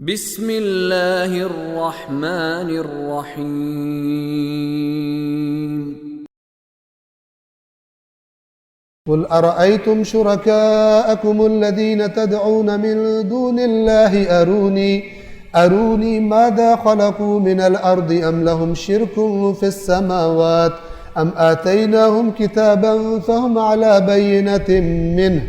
بسم اللہ الرحمن الرحیم قل أرأيتم شركاءكم الذين تدعون من دون الله أروني ماذا خلقوا من الأرض أم لهم شرك في السماوات أم آتيناهم كتابا فهم على بينة منه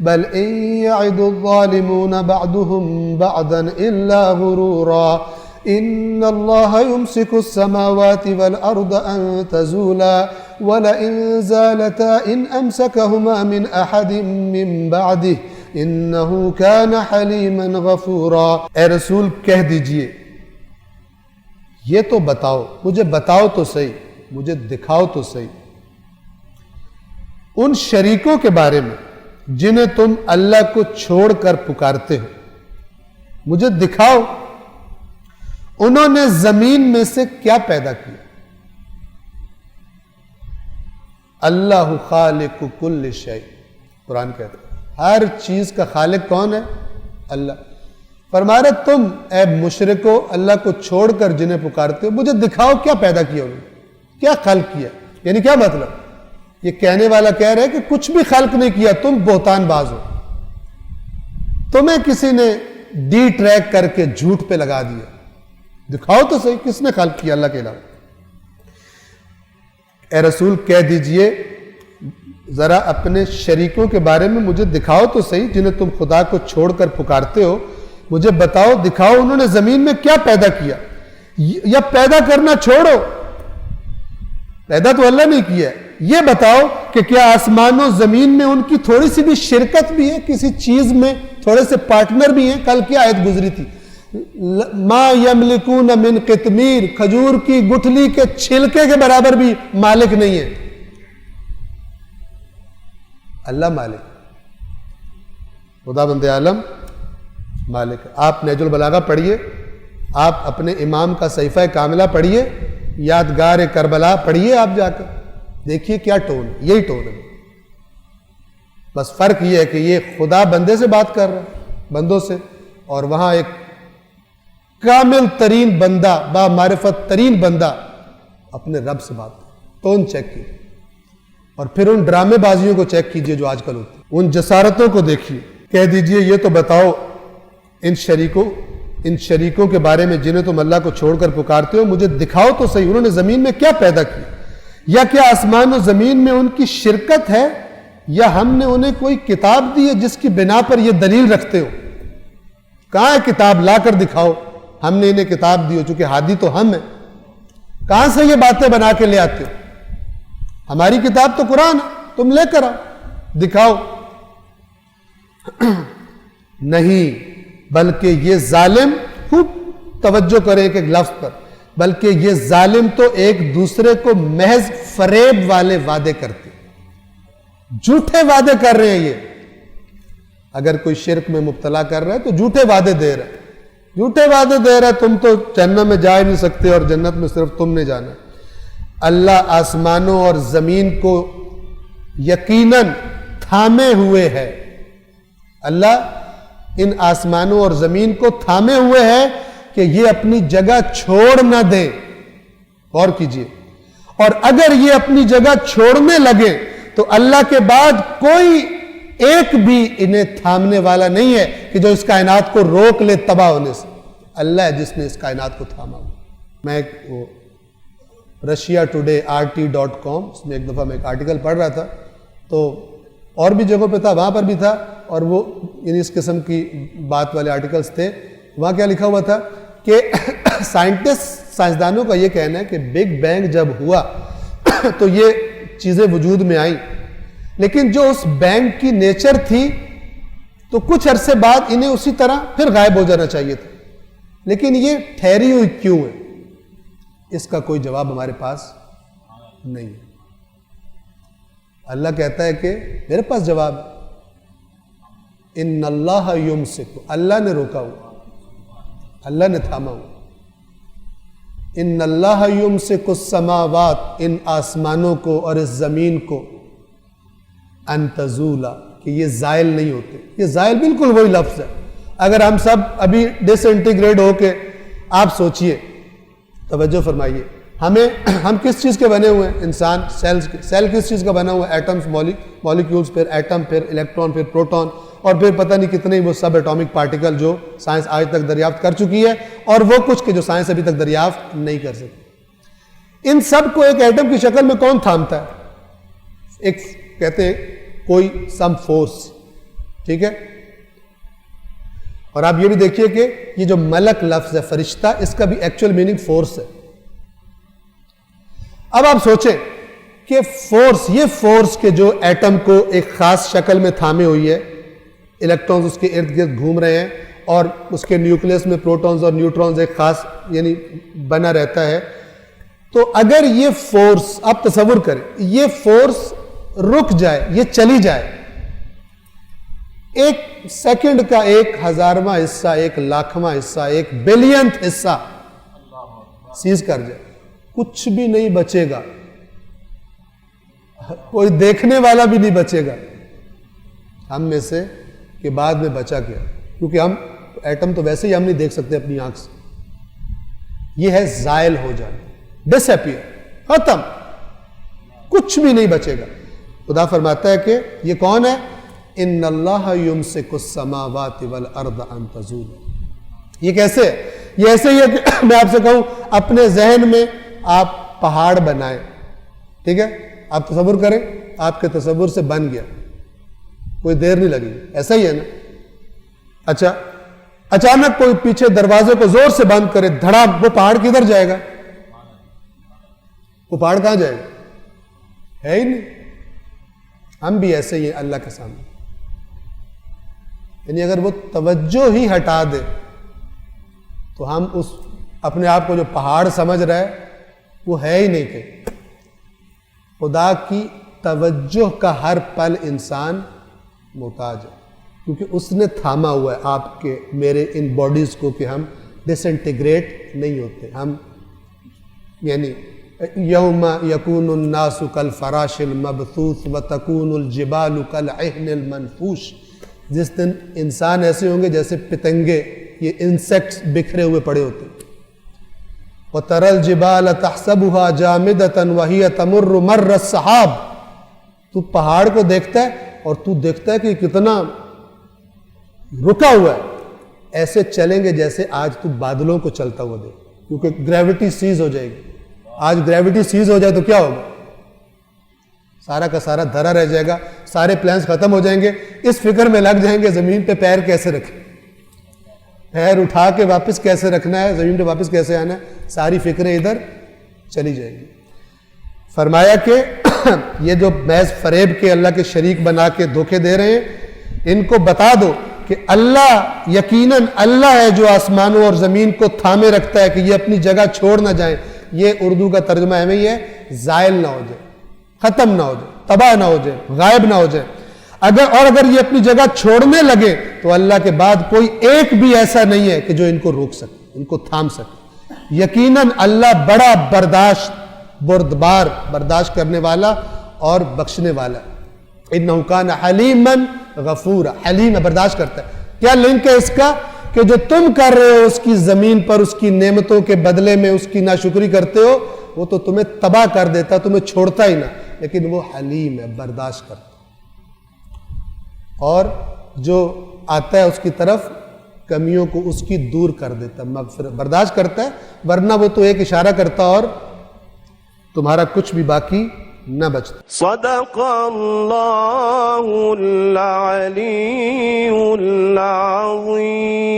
بل إن يعد الظالمون بعضهم بعضا إلا غرورا إن الله يمسك السماوات والأرض أن تزولا وَلَئِن زَالَتَا إِنْ أَمْسَكَهُمَا مِنْ أَحَدٍ مِّن بَعْدِهِ إِنَّهُ كَانَ حَلِيمًا غَفُورًا۔ اے رسول کہہ دیجئے یہ تو بتاؤ، مجھے بتاؤ تو صحیح، مجھے دکھاؤ تو صحیح ان شریکوں کے بارے میں جنہیں تم اللہ کو چھوڑ کر پکارتے ہو، مجھے دکھاؤ انہوں نے زمین میں سے کیا پیدا کیا۔ اللہ خالق کل شیء، قرآن کہتا ہے ہر چیز کا خالق کون ہے؟ اللہ۔ فرما رہے تم اے مشرکو اللہ کو چھوڑ کر جنہیں پکارتے ہو، مجھے دکھاؤ کیا پیدا کیا انہوں نے، کیا خلق کیا، یعنی کیا مطلب؟ یہ کہنے والا کہہ رہے کہ کچھ بھی خلق نہیں کیا، تم بہتان باز ہو، تمہیں کسی نے ڈی ٹریک کر کے جھوٹ پہ لگا دیا، دکھاؤ تو صحیح کس نے خلق کیا اللہ کے علاوہ۔ اے رسول کہہ دیجئے ذرا اپنے شریکوں کے بارے میں مجھے دکھاؤ تو صحیح جنہیں تم خدا کو چھوڑ کر پکارتے ہو، مجھے بتاؤ دکھاؤ انہوں نے زمین میں کیا پیدا کیا، یا پیدا کرنا چھوڑو، پیدا تو اللہ نے کیا ہے، یہ بتاؤ کہ کیا آسمان و زمین میں ان کی تھوڑی سی بھی شرکت بھی ہے، کسی چیز میں تھوڑے سے پارٹنر بھی ہیں؟ کل کیا آیت گزری تھی، ما یملکون من قطمیر، کھجور کی گٹھلی کے چھلکے کے برابر بھی مالک نہیں ہے، اللہ مالک، خدا بند عالم مالک۔ آپ نہج البلاغہ پڑھیے، آپ اپنے امام کا صحیفہ کاملہ پڑھیے، یادگار کربلا پڑھیے، آپ جا کر دیکھیے کیا ٹون، یہی ٹون ہے، بس فرق یہ ہے کہ یہ خدا بندے سے بات کر رہا ہے، بندوں سے، اور وہاں ایک کامل ترین بندہ، با معرفت ترین بندہ اپنے رب سے بات کرے۔ ٹون چیک کیجیے، اور پھر ان ڈرامے بازیوں کو چیک کیجیے جو آج کل ہوتی ہیں، ان جسارتوں کو دیکھیے۔ کہہ دیجئے یہ تو بتاؤ ان شریکوں کے بارے میں جنہیں تم اللہ کو چھوڑ کر پکارتے ہو، مجھے دکھاؤ تو صحیح انہوں نے زمین میں کیا پیدا کیا، یا کیا آسمان و زمین میں ان کی شرکت ہے، یا ہم نے انہیں کوئی کتاب دی ہے جس کی بنا پر یہ دلیل رکھتے ہو۔ کہاں ہے کتاب، لا کر دکھاؤ، ہم نے انہیں کتاب دی ہو، چونکہ ہادی تو ہم ہیں، کہاں سے یہ باتیں بنا کے لے آتے ہو؟ ہماری کتاب تو قرآن ہے، تم لے کر آؤ، دکھاؤ۔ نہیں، بلکہ یہ ظالم، خوب توجہ کریں ایک لفظ پر، بلکہ یہ ظالم تو ایک دوسرے کو محض فریب والے وعدے کرتے، جھوٹے وعدے کر رہے ہیں۔ یہ اگر کوئی شرک میں مبتلا کر رہا ہے تو جھوٹے وعدے دے رہا ہے، جھوٹے وعدے دے رہا ہے، تم تو جنت میں جا ہی نہیں سکتے اور جنت میں صرف تم نے جانا ہے۔ اللہ آسمانوں اور زمین کو یقیناً تھامے ہوئے ہے، اللہ ان آسمانوں اور زمین کو تھامے ہوئے ہے کہ یہ اپنی جگہ چھوڑ نہ دیں۔ غور کیجئے، اور اگر یہ اپنی جگہ چھوڑنے لگے تو اللہ کے بعد کوئی ایک بھی انہیں تھامنے والا نہیں ہے کہ جو اس کائنات کو روک لے تباہ ہونے سے۔ اللہ ہے جس نے اس کائنات کو تھاما۔ میں RussiaToday.com اس میں ایک دفعہ میں ایک آرٹیکل پڑھ رہا تھا، تو اور بھی جگہوں پہ تھا، وہاں پر بھی تھا، اور وہ اس قسم کی بات والے آرٹیکلز تھے۔ وہاں کیا لکھا ہوا تھا کہ سائنسدانوں کا یہ کہنا ہے کہ بگ بینگ جب ہوا تو یہ چیزیں وجود میں آئیں، لیکن جو اس بینگ کی نیچر تھی تو کچھ عرصے بعد انہیں اسی طرح پھر غائب ہو جانا چاہیے تھا، لیکن یہ ٹھہری ہوئی کیوں ہے؟ اس کا کوئی جواب ہمارے پاس نہیں ہے۔ اللہ کہتا ہے کہ میرے پاس جواب ہے، ان اللہ یمسک، اللہ نے روکا ہوا، اللہ نے تھاما ہوا، ان اللہ یمسک السماوات، ان آسمانوں کو اور اس زمین کو، ان تزولا، کہ یہ زائل نہیں ہوتے۔ یہ زائل بالکل وہی لفظ ہے، اگر ہم سب ابھی ڈس انٹیگریٹ ہو کے، آپ سوچئے، توجہ فرمائیے، ہم کس چیز کے بنے ہوئے ہیں؟ انسان سیل کس چیز کا بنا ہوا ہے؟ ایٹمز، مولیکیولز، پھر ایٹم، پھر الیکٹران، پھر پروٹون، اور پھر پتہ نہیں کتنے وہ سب ایٹامک پارٹیکل جو سائنس آج تک دریافت کر چکی ہے، اور وہ کچھ کے جو سائنس ابھی تک دریافت نہیں کر سکتی۔ ان سب کو ایک ایٹم کی شکل میں کون تھامتا ہے؟ ایک کہتے ہیں کوئی سم فورس، ٹھیک ہے؟ اور آپ یہ بھی دیکھیے کہ یہ جو ملک لفظ ہے، فرشتہ، اس کا بھی ایکچوئل میننگ فورس ہے۔ اب آپ سوچیں کہ فورس، یہ فورس کے جو ایٹم کو ایک خاص شکل میں تھامے ہوئی ہے، الیکٹرونز اس کے ارد گرد گھوم رہے ہیں، اور اس کے نیوکلیس میں پروٹونز اور نیوٹرونز ایک خاص یعنی بنا رہتا ہے، تو اگر یہ فورس، آپ تصور کریں، یہ فورس رک جائے، یہ چلی جائے، ایک سیکنڈ کا 1000واں حصہ، 1,00,000واں حصہ، 1,000,000,000th حصہ سیز کر جائے، کچھ بھی نہیں بچے گا، کوئی دیکھنے والا بھی نہیں بچے گا ہم میں سے کہ بعد میں بچا کیا، کیونکہ ہم ایٹم تو ویسے ہی ہم نہیں دیکھ سکتے اپنی آنکھ سے۔ یہ ہے زائل ہو جانا، ڈس اپیئر، ختم، کچھ بھی نہیں بچے گا۔ خدا فرماتا ہے کہ یہ کون ہے؟ ان اللہ یمسک السماوات والارض ان تزولا۔ یہ کیسے ہے؟ یہ ایسے ہی ہے کہ میں آپ سے کہوں اپنے ذہن میں آپ پہاڑ بنائیں، ٹھیک ہے؟ آپ تصور کریں، آپ کے تصور سے بن گیا، کوئی دیر نہیں لگی، ایسا ہی ہے نا؟ اچھا، اچانک کوئی پیچھے دروازے کو زور سے بند کرے، دھڑام، وہ پہاڑ کدھر جائے گا؟ وہ پہاڑ کہاں جائے گا؟ ہے ہی نہیں۔ ہم بھی ایسے ہی ہیں اللہ کے سامنے، یعنی اگر وہ توجہ ہی ہٹا دے تو ہم اس اپنے آپ کو جو پہاڑ سمجھ رہا ہے وہ ہے ہی نہیں۔ کہ خدا کی توجہ کا ہر پل انسان محتاج ہے، کیونکہ اس نے تھاما ہوا ہے آپ کے میرے ان باڈیز کو کہ ہم ڈس انٹیگریٹ نہیں ہوتے۔ ہم یعنی یوم یکون الناس کالفراش المبثوث وتکون الجبال کالعہن المنفوش، جس دن انسان ایسے ہوں گے جیسے پتنگے، یہ انسیکٹس بکھرے ہوئے پڑے ہوتے۔ وَتَرَى الْجِبَالَ تَحْسَبُهَا جَامِدَةً وَهِيَ تَمُرُّ مَرَّ السَّحَابِ، تو پہاڑ کو دیکھتا ہے اور تو دیکھتا ہے کہ کتنا رکا ہوا ہے، ایسے چلیں گے جیسے آج تو بادلوں کو چلتا ہوا دیکھ، کیونکہ گریوٹی سیز ہو جائے گی۔ آج گریوٹی سیز ہو جائے تو کیا ہوگا؟ سارا کا سارا دھرا رہ جائے گا، سارے پلانس ختم ہو جائیں گے، اس فکر میں لگ جائیں گے زمین پہ پیر کیسے رکھیں، پیر اٹھا کے واپس کیسے رکھنا ہے، زمین پہ واپس کیسے آنا ہے، ساری فکریں ادھر چلی جائیں گی۔ فرمایا کہ یہ جو محض فریب کے اللہ کے شریک بنا کے دھوکے دے رہے ہیں، ان کو بتا دو کہ اللہ یقیناً اللہ ہے جو آسمانوں اور زمین کو تھامے رکھتا ہے کہ یہ اپنی جگہ چھوڑ نہ جائیں۔ یہ اردو کا ترجمہ ہے یہ ہے، زائل نہ ہو جائے، ختم نہ ہو جائے، تباہ نہ ہو جائے، غائب نہ ہو جائے۔ اگر یہ اپنی جگہ چھوڑنے لگے تو اللہ کے بعد کوئی ایک بھی ایسا نہیں ہے کہ جو ان کو روک سکے، ان کو تھام سکے۔ یقیناً اللہ بڑا بردبار، برداشت کرنے والا اور بخشنے والا۔ انہ کان حلیما غفورا، حلیم ہے، برداشت کرتا ہے۔ کیا لنک ہے اس کا؟ کہ جو تم کر رہے ہو اس کی زمین پر اس کی نعمتوں کے بدلے میں اس کی ناشکری کرتے ہو، وہ تو تمہیں تباہ کر دیتا، تمہیں چھوڑتا ہی نہ، لیکن وہ حلیم ہے، برداشت کرتا ہے، اور جو آتا ہے اس کی طرف کمیوں کو اس کی دور کر دیتا ہے، مغفرت، برداشت کرتا ہے، ورنہ وہ تو ایک اشارہ کرتا اور تمہارا کچھ بھی باقی نہ بچتا۔ صدق اللہ العلی العظیم۔